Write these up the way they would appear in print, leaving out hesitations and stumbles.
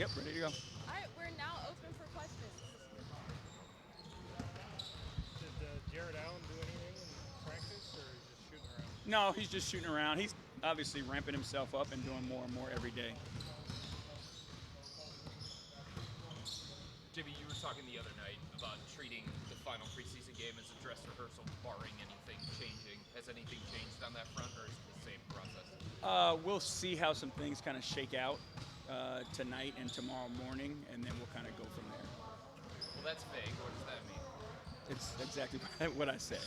Yep, ready to go. All right, we're now open for questions. Did Jared Allen do anything in practice, or is he just shooting around? No, he's just shooting around. He's obviously ramping himself up and doing more and more every day. Jimmy, you were talking the other night about treating the final preseason game as a dress rehearsal, barring anything changing. Has anything changed on that front, or is it the same process? We'll see how some things kind of shake out tonight and tomorrow morning, and then we'll kind of go from there. Well, that's vague. What does that mean? It's exactly what I said.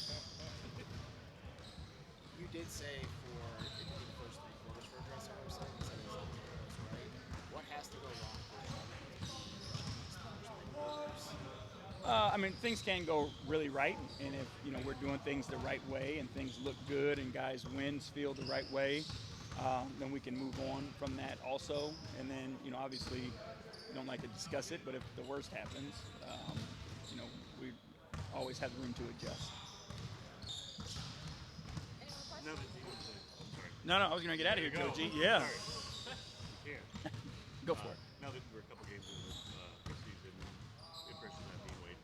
You did say for it to be the first 3 quarters for a dress rehearsal, you said it was right. What has to go wrong for I mean, things can go really right, and if we're doing things the right way and things look good and guys' wins feel the right way, then we can move on from that also. And then obviously, we don't like to discuss it, but if the worst happens, we always have room to adjust. Any more questions? Now that Dean's sorry. No, I was gonna get out of here, There you Coach go. G. Yeah, Sorry. You can. go for it. Now that we're a couple games in the preseason, impression that Dean Wade.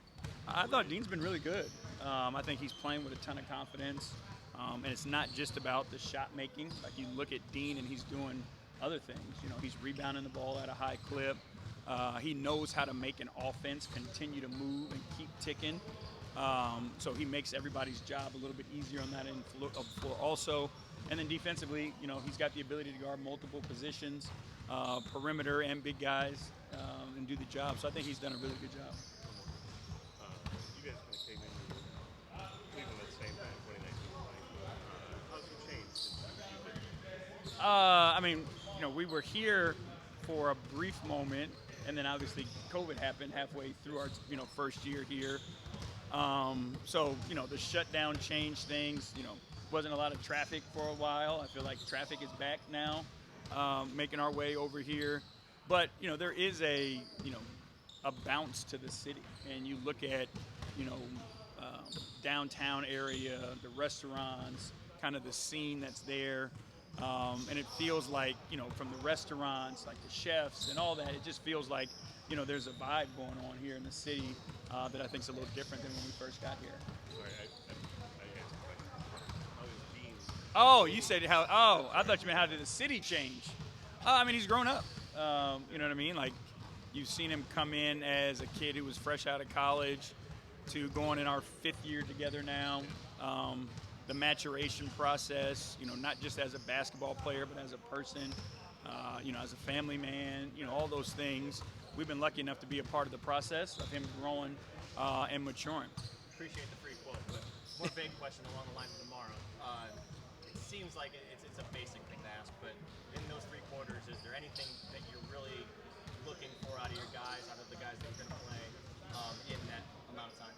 I thought Dean's been really good. I think he's playing with a ton of confidence, and it's not just about the shot making. Like you look at Dean and he's doing other things. He's rebounding the ball at a high clip. He knows how to make an offense continue to move and keep ticking. So he makes everybody's job a little bit easier on that end of the floor also. And then defensively, he's got the ability to guard multiple positions, perimeter and big guys, and do the job. So I think he's done a really good job. You guys kind of came in Cleveland at the same time, 2019. How's it changed since you've been? I mean, we were here for a brief moment, and then obviously COVID happened halfway through our, first year here. So, the shutdown changed things. Wasn't a lot of traffic for a while. I feel like traffic is back now, making our way over here. But, there is a bounce to the city. And you look at, downtown area, the restaurants, kind of the scene that's there. And it feels like, from the restaurants, like the chefs and all that, it just feels like, there's a vibe going on here in the city that I think is a little different than when we first got here. Sorry, I answered the question. How is Dean? Oh, you said how? Oh, I thought you meant how did the city change? I mean, he's grown up. You know what I mean? Like, you've seen him come in as a kid who was fresh out of college to going in our 5th year together now. The maturation process, not just as a basketball player, but as a person, as a family man, all those things. We've been lucky enough to be a part of the process of him growing and maturing. Appreciate the free quote, but more vague question along the lines of tomorrow. It seems like it's a basic thing to ask, but in those 3 quarters, is there anything that you're really looking for out of your guys, out of the guys that are going to play in that amount of time?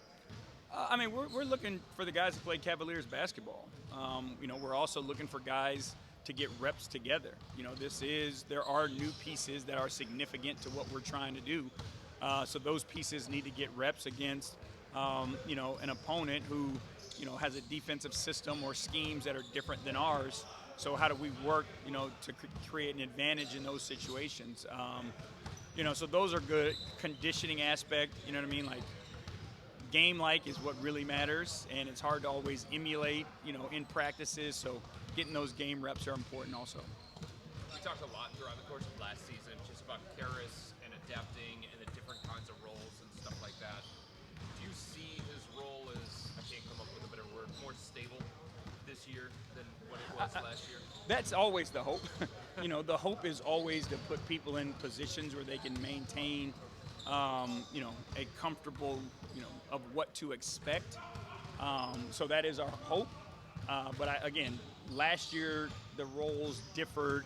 I mean, we're looking for the guys to play Cavaliers basketball. We're also looking for guys to get reps together. There are new pieces that are significant to what we're trying to do. So those pieces need to get reps against, an opponent who, has a defensive system or schemes that are different than ours. So how do we work, to create an advantage in those situations? So those are good. Conditioning aspect, you know what I mean? Like, game-like is what really matters, and it's hard to always emulate, in practices. So getting those game reps are important also. We talked a lot throughout the course of last season just about Karras and adapting and the different kinds of roles and stuff like that. Do you see his role as, I can't come up with a better word, more stable this year than what it was last year? That's always the hope. The hope is always to put people in positions where they can maintain, a comfortable, of what to expect. So that is our hope. But again, last year the roles differed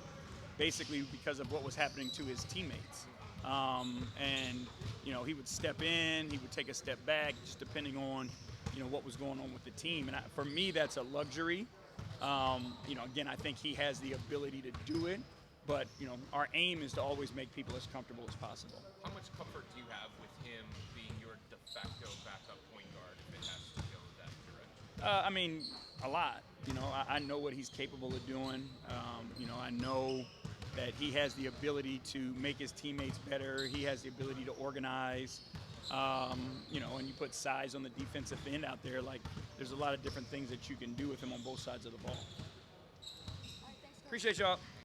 basically because of what was happening to his teammates. And he would step in, he would take a step back, just depending on what was going on with the team. And for me, that's a luxury. Again, I think he has the ability to do it. But our aim is to always make people as comfortable as possible. How much comfort do you have with him being your de facto backup point guard if it has to go that direction? I mean, a lot. I know what he's capable of doing. I know that he has the ability to make his teammates better. He has the ability to organize. You know, and you put size on the defensive end out there, like there's a lot of different things that you can do with him on both sides of the ball. All right, thanks, Coach. Appreciate y'all.